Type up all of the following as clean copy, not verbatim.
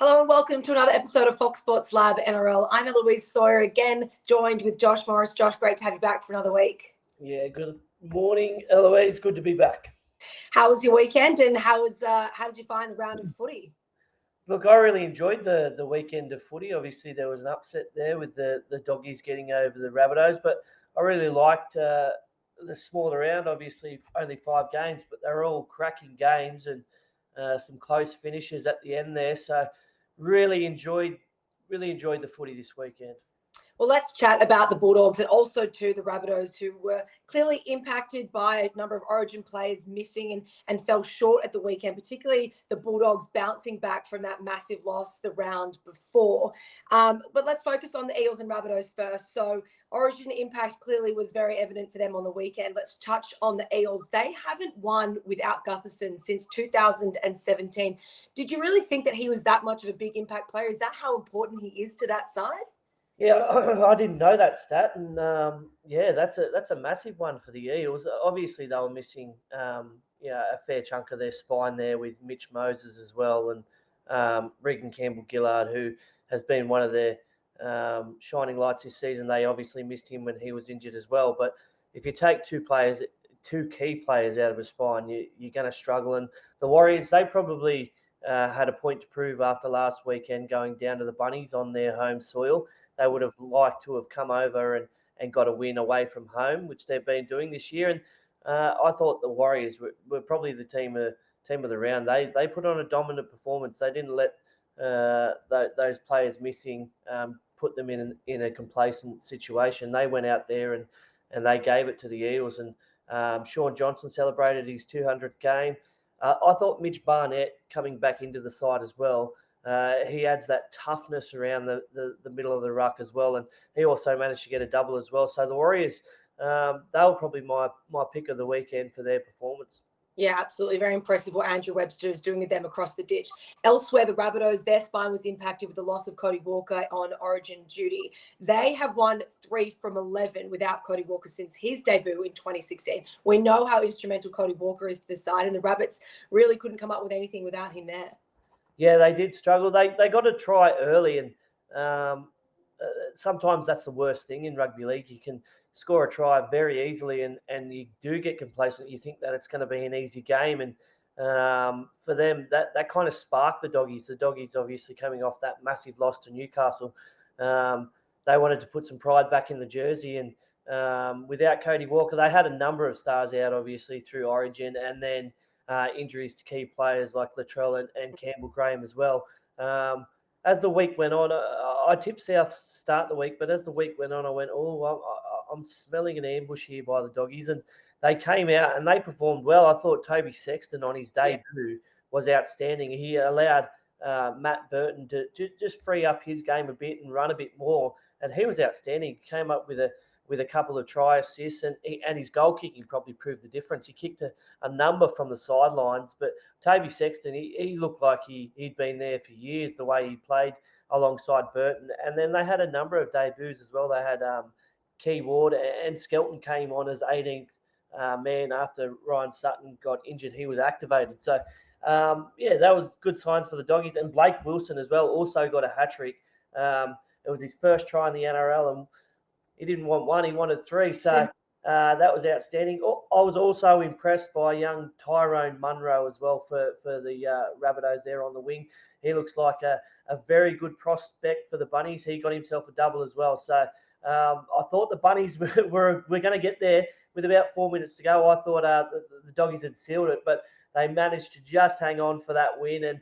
Hello and welcome to another episode of Sports Lab NRL. I'm Eloise Sohier, again joined with Josh Morris. Josh, great to have you back for another week. Yeah, good morning, Eloise. Good to be back. How was your weekend and how did you find the round of footy? Look, I really enjoyed the weekend of footy. Obviously, there was an upset there with the doggies getting over the Rabbitohs, but I really liked the smaller round. Obviously, only 5 games, but they were all cracking games and some close finishes at the end there. So, really enjoyed the footy this weekend. Well, let's chat about the Bulldogs and also to the Rabbitohs, who were clearly impacted by a number of Origin players missing and fell short at the weekend, particularly the Bulldogs bouncing back from that massive loss the round before. But let's focus on the Eels and Rabbitohs first. So Origin impact clearly was very evident for them on the weekend. Let's touch on the Eels. They haven't won without Gutherson since 2017. Did you really think that he was that much of a big impact player? Is that how important he is to that side? Yeah, I didn't know that stat, and that's a massive one for the Eels. Obviously, they were missing a fair chunk of their spine there with Mitch Moses as well, and Regan Campbell-Gillard, who has been one of their shining lights this season. They obviously missed him when he was injured as well. But if you take two key players out of a spine, you're going to struggle. And the Warriors, they probably had a point to prove after last weekend going down to the Bunnies on their home soil. They would have liked to have come over and got a win away from home, which they've been doing this year. And I thought the Warriors were probably the team of the round. They put on a dominant performance. They didn't let those players missing put them in a complacent situation. They went out there and they gave it to the Eels. And Sean Johnson celebrated his 200th game. I thought Mitch Barnett coming back into the side as well. He adds that toughness around the middle of the ruck as well, and he also managed to get a double as well. So the Warriors, they were probably my pick of the weekend for their performance. Yeah, absolutely. Very impressive what Andrew Webster is doing with them across the ditch. Elsewhere, the Rabbitohs, their spine was impacted with the loss of Cody Walker on Origin duty. They have won 3 from 11 without Cody Walker since his debut in 2016. We know how instrumental Cody Walker is to the side, and the Rabbits really couldn't come up with anything without him there. Yeah, they did struggle. They got a try early, and sometimes that's the worst thing in rugby league. You can score a try very easily, and you do get complacent. You think that it's going to be an easy game, and for them, that kind of sparked the Doggies. The Doggies obviously coming off that massive loss to Newcastle. They wanted to put some pride back in the jersey, and without Cody Walker, they had a number of stars out, obviously, through Origin, and then injuries to key players like Latrell and Campbell Graham as well. As the week went on, I tipped South start the week, but as the week went on, I went, I'm smelling an ambush here by the Doggies, and they came out and they performed well. I thought Toby Sexton on his debut was outstanding. He allowed Matt Burton to just free up his game a bit and run a bit more, and he was outstanding. He came up with a couple of try assists, and his goal kicking probably proved the difference. He kicked a number from the sidelines, but Toby Sexton, he looked like he'd been there for years, the way he played alongside Burton. And then they had a number of debuts as well. They had Key Ward, and Skelton came on as 18th man after Ryan Sutton got injured. He was activated. So, that was good signs for the Doggies. And Blake Wilson as well also got a hat-trick. It was his first try in the NRL, and he didn't want 1, he wanted 3. So that was outstanding. I was also impressed by young Tyrone Munro as well for the Rabbitohs there on the wing. He looks like a very good prospect for the Bunnies. He got himself a double as well. So I thought the Bunnies were going to get there with about 4 minutes to go. I thought the Doggies had sealed it, but they managed to just hang on for that win, and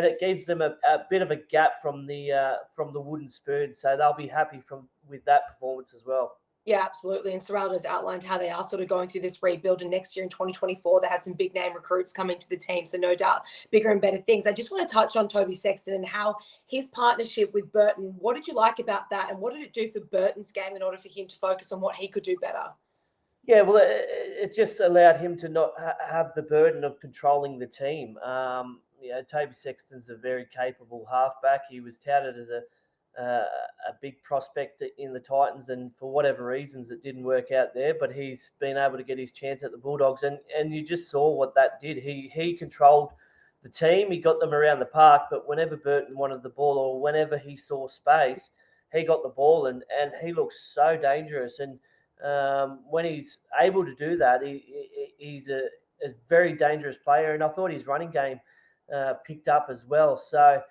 it gives them a bit of a gap from the wooden spoon. So they'll be happy with that performance as well. Yeah, absolutely. And Serraldo has outlined how they are sort of going through this rebuild, and next year in 2024, they have some big name recruits coming to the team. So no doubt bigger and better things. I just want to touch on Toby Sexton and how his partnership with Burton, what did you like about that? And what did it do for Burton's game in order for him to focus on what he could do better? Yeah, well, it just allowed him to not have the burden of controlling the team. Toby Sexton's a very capable halfback. He was touted as a big prospect in the Titans, and for whatever reasons it didn't work out there, but he's been able to get his chance at the Bulldogs, and you just saw what that did. He controlled the team. He got them around the park, but whenever Burton wanted the ball or whenever he saw space, he got the ball, and he looks so dangerous. And when he's able to do that, he's a very dangerous player. And I thought his running game picked up as well. So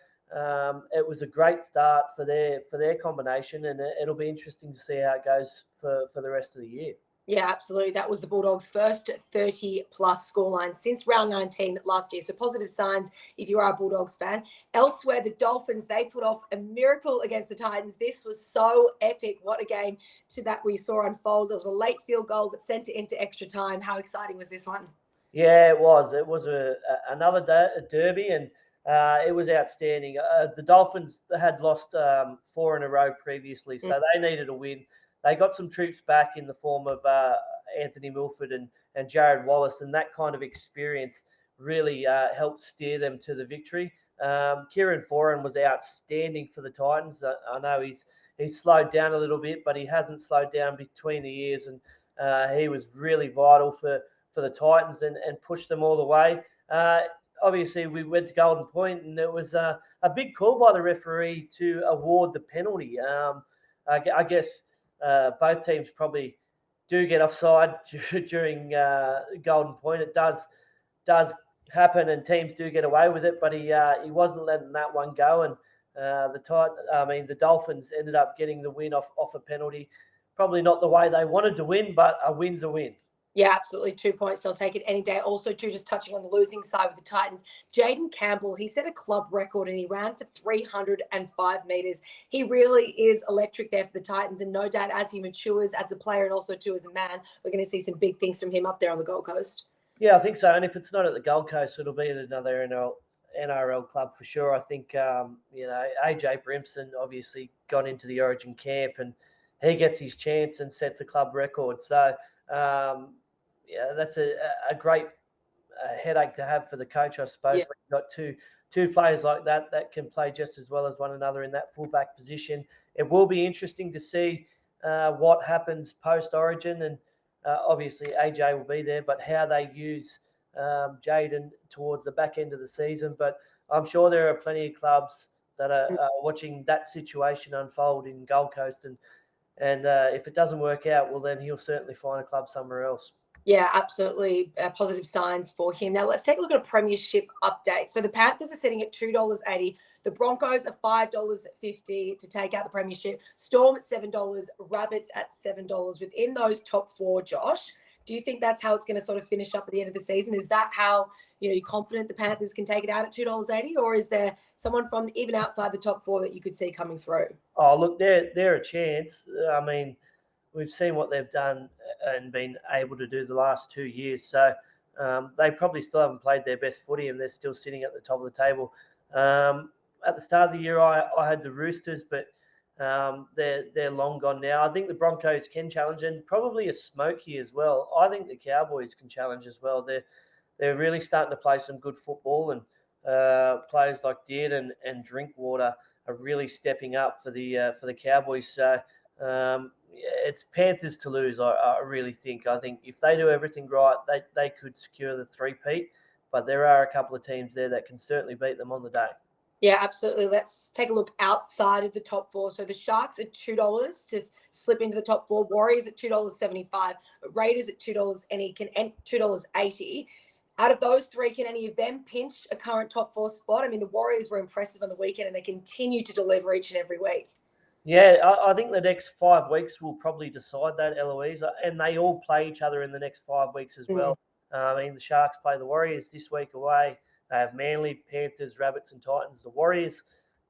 it was a great start for their combination, and it'll be interesting to see how it goes for the rest of the year. Yeah, absolutely. That was the Bulldogs' first 30-plus scoreline since round 19 last year. So positive signs if you are a Bulldogs fan. Elsewhere, the Dolphins, they put off a miracle against the Titans. This was so epic. What a game that we saw unfold. There was a late field goal that sent it into extra time. How exciting was this one? Yeah, it was. It was another derby, and it was outstanding. The Dolphins had lost 4 in a row previously, so they needed a win. They got some troops back in the form of Anthony Milford and Jared Wallace, and that kind of experience really helped steer them to the victory. Kieran Foran was outstanding for the Titans. I know he's slowed down a little bit, but he hasn't slowed down between the years, and he was really vital for the Titans and pushed them all the way. Obviously, we went to Golden Point, and it was a big call by the referee to award the penalty. I guess both teams probably do get offside during Golden Point. It does happen, and teams do get away with it, but he wasn't letting that one go, and the Dolphins ended up getting the win off a penalty. Probably not the way they wanted to win, but a win's a win. Yeah, absolutely. 2 points. They'll take it any day. Also, too, just touching on the losing side with the Titans, Jaden Campbell, he set a club record and he ran for 305 meters. He really is electric there for the Titans. And no doubt, as he matures as a player and also, too, as a man, we're going to see some big things from him up there on the Gold Coast. Yeah, I think so. And if it's not at the Gold Coast, it'll be at another NRL club for sure. I think, AJ Brimson obviously got into the Origin camp and he gets his chance and sets a club record. So, that's a great headache to have for the coach, I suppose. Yeah. When you've got two players like that can play just as well as one another in that fullback position. It will be interesting to see what happens post-Origin, and obviously AJ will be there, but how they use Jaden towards the back end of the season. But I'm sure there are plenty of clubs that are watching that situation unfold in Gold Coast, and if it doesn't work out, well, then he'll certainly find a club somewhere else. Yeah, absolutely. Positive signs for him. Now, let's take a look at a premiership update. So the Panthers are sitting at $2.80. The Broncos are $5.50 to take out the premiership. Storm at $7. Rabbits at $7. Within those top 4, Josh, do you think that's how it's going to sort of finish up at the end of the season? Is that how you're confident the Panthers can take it out at $2.80, or is there someone from even outside the top 4 that you could see coming through? Oh, look, they're a chance. I mean, we've seen what they've done and been able to do the last 2 years. So they probably still haven't played their best footy, and they're still sitting at the top of the table. At the start of the year, I had the Roosters, but they're long gone now. I think the Broncos can challenge, and probably a Smoky as well. I think the Cowboys can challenge as well. They're really starting to play some good football, and players like Dearden and Drinkwater are really stepping up for the Cowboys. So it's Panthers to lose. I really think. I think if they do everything right, they could secure the three-peat. But there are a couple of teams there that can certainly beat them on the day. Yeah, absolutely. Let's take a look outside of the top 4. So the Sharks at $2 to slip into the top 4. Warriors at $2.75. Raiders at $2.80. Out of those 3, can any of them pinch a current top 4 spot? I mean, the Warriors were impressive on the weekend, and they continue to deliver each and every week. Yeah, I think the next 5 weeks will probably decide that, Eloise, and they all play each other in the next 5 weeks as well. I mean, the Sharks play the Warriors this week away. They have Manly, Panthers, Rabbits, and Titans. The Warriors,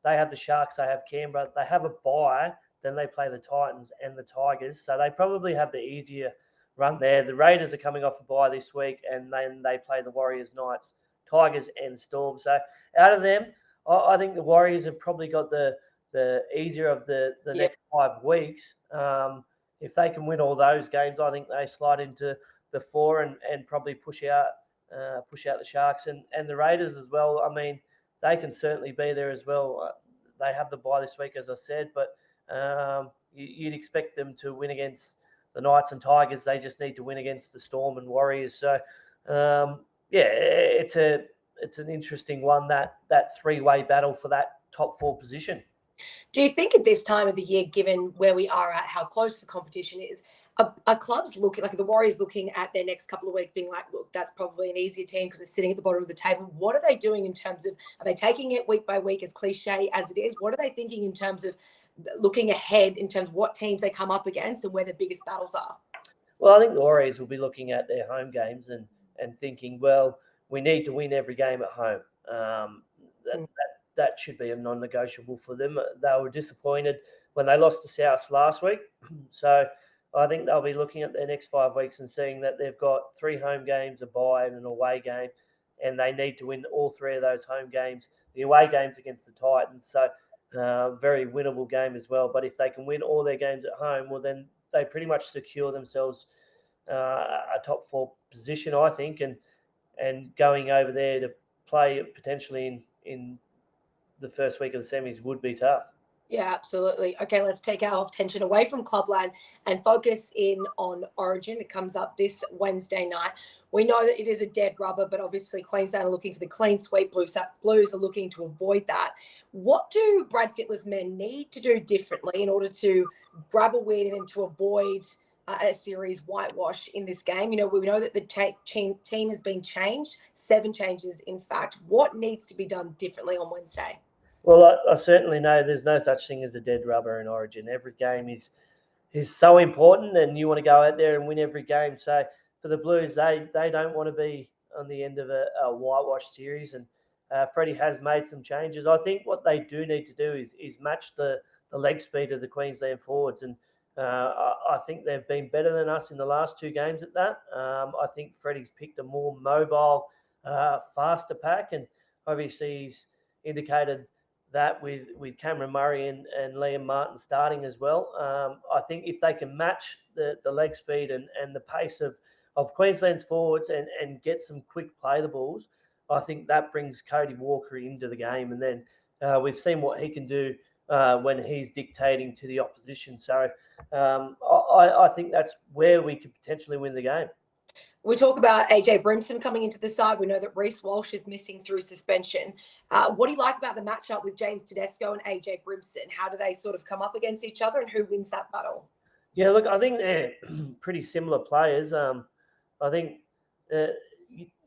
they have the Sharks, they have Canberra. They have a bye, then they play the Titans and the Tigers. So they probably have the easier run there. The Raiders are coming off a bye this week, and then they play the Warriors, Knights, Tigers, and Storm. So out of them, I think the Warriors have probably got the easier of the next 5 weeks. If they can win all those games, I think they slide into the 4 and probably push out the Sharks and the Raiders as well. I mean, they can certainly be there as well. They have the bye this week, as I said, but you'd expect them to win against the Knights and Tigers. They just need to win against the Storm and Warriors. So, it's it's an interesting one, that three-way battle for that top 4 position. Do you think at this time of the year, given where we are at, how close the competition is, are clubs looking, like the Warriors looking at their next couple of weeks being like, look, that's probably an easier team because they're sitting at the bottom of the table? What are they doing in terms of, are they taking it week by week, as cliche as it is? What are they thinking in terms of looking ahead, in terms of what teams they come up against and where the biggest battles are? Well, I think the Warriors will be looking at their home games and thinking, well, we need to win every game at home. That should be a non-negotiable for them. They were disappointed when they lost to South last week. So I think they'll be looking at their next 5 weeks and seeing that they've got 3 home games, a bye and an away game, and they need to win all 3 of those home games. The away games against the Titans, so very winnable game as well. But if they can win all their games at home, well, then they pretty much secure themselves a top 4 position, I think, and going over there to play potentially in the first week of the semis would be tough. Yeah, absolutely. Okay, let's take our attention away from Clubland and focus in on Origin. It comes up this Wednesday night. We know that it is a dead rubber, but obviously Queensland are looking for the clean sweep. Blues are looking to avoid that. What do Brad Fittler's men need to do differently in order to grab a win and to avoid a series whitewash in this game? You know, we know that the team has been changed, 7 changes, in fact. What needs to be done differently on Wednesday? Well, I certainly know there's no such thing as a dead rubber in Origin. Every game is so important, and you want to go out there and win every game. So for the Blues, they don't want to be on the end of a whitewash series, and Freddie has made some changes. I think what they do need to do is match the leg speed of the Queensland forwards, and I think they've been better than us in the last 2 games at that. I think Freddie's picked a more mobile, faster pack, and obviously he's indicated that with Cameron Murray and Liam Martin starting as well. I think if they can match the leg speed and the pace of Queensland's forwards and get some quick play the balls, I think that brings Cody Walker into the game. And then we've seen what he can do when he's dictating to the opposition. So I think that's where we could potentially win the game. We talk about AJ Brimson coming into the side. We know that Reece Walsh is missing through suspension. What do you like about the matchup with James Tedesco and AJ Brimson? How do they sort of come up against each other, and who wins that battle? Yeah, look, I think they're pretty similar players. I think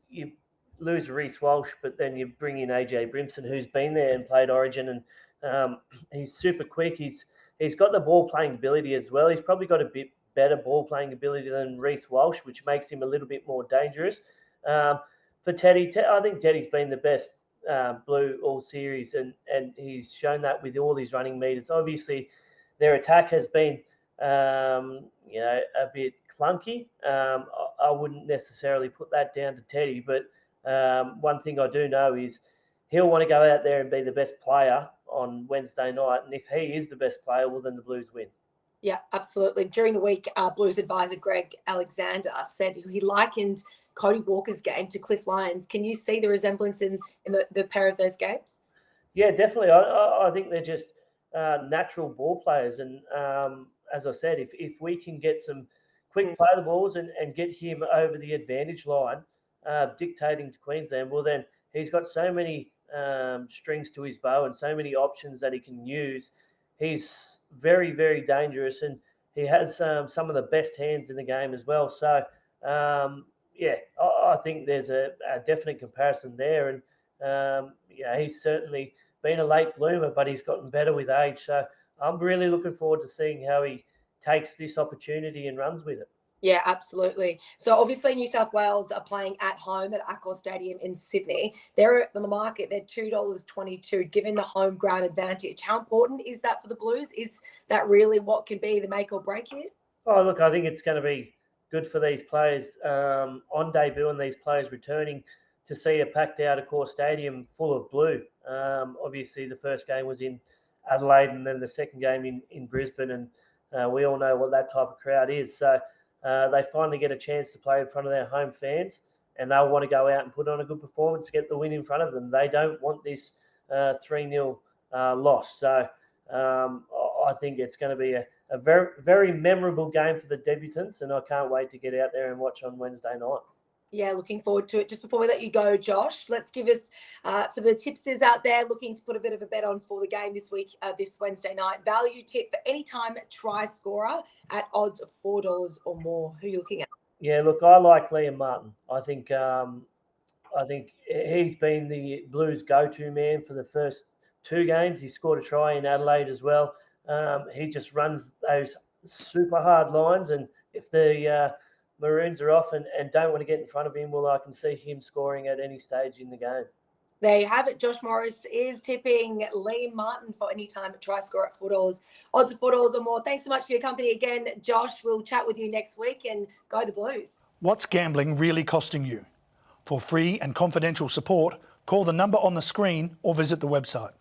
you lose Reece Walsh, but then you bring in AJ Brimson, who's been there and played Origin, and he's super quick. He's got the ball playing ability as well. He's probably got a bit better ball playing ability than Reece Walsh, which makes him a little bit more dangerous. For Teddy, I think Teddy's been the best Blue all series, and he's shown that with all his running meters. Obviously, their attack has been a bit clunky. I wouldn't necessarily put that down to Teddy, but one thing I do know is he'll want to go out there and be the best player on Wednesday night, and if he is the best player, well, then the Blues win. Yeah, absolutely. During the week, Blues advisor Greg Alexander said he likened Cody Walker's game to Cliff Lyons. Can you see the resemblance in the pair of those games? Yeah, definitely. I think they're just natural ball players. And as I said, if we can get some quick play the balls and get him over the advantage line, dictating to Queensland, well, then he's got so many strings to his bow and so many options that he can use. He's very, very dangerous, and he has some of the best hands in the game as well. So, I think there's a definite comparison there. And, he's certainly been a late bloomer, but he's gotten better with age. So I'm really looking forward to seeing how he takes this opportunity and runs with it. Yeah, absolutely. So obviously New South Wales are playing at home at Accor Stadium in Sydney. They're on the market. They're $2.22, given the home ground advantage. How important is that for the Blues? Is that really what can be the make or break here? Oh, look, I think it's going to be good for these players on debut and these players returning to see a packed out Accor Stadium full of blue. Obviously, the first game was in Adelaide and then the second game in Brisbane, and we all know what that type of crowd is. So they finally get a chance to play in front of their home fans, and they'll want to go out and put on a good performance, get the win in front of them. They don't want this 3-0 loss. So I think it's going to be a very, very memorable game for the debutants, and I can't wait to get out there and watch on Wednesday night. Yeah, looking forward to it. Just before we let you go, Josh, let's give us, for the tipsters out there looking to put a bit of a bet on for the game this week, this Wednesday night, value tip for any time try scorer at odds of $4 or more. Who are you looking at? Yeah, look, I like Liam Martin. I think he's been the Blues' go-to man for the first 2 games. He scored a try in Adelaide as well. He just runs those super hard lines, and if the Maroons are off and don't want to get in front of him, well, I can see him scoring at any stage in the game. There you have it. Josh Morris is tipping Liam Martin for any time try score at $4. Odds of $4 or more. Thanks so much for your company again, Josh. We'll chat with you next week, and go the Blues. What's gambling really costing you? For free and confidential support, call the number on the screen or visit the website.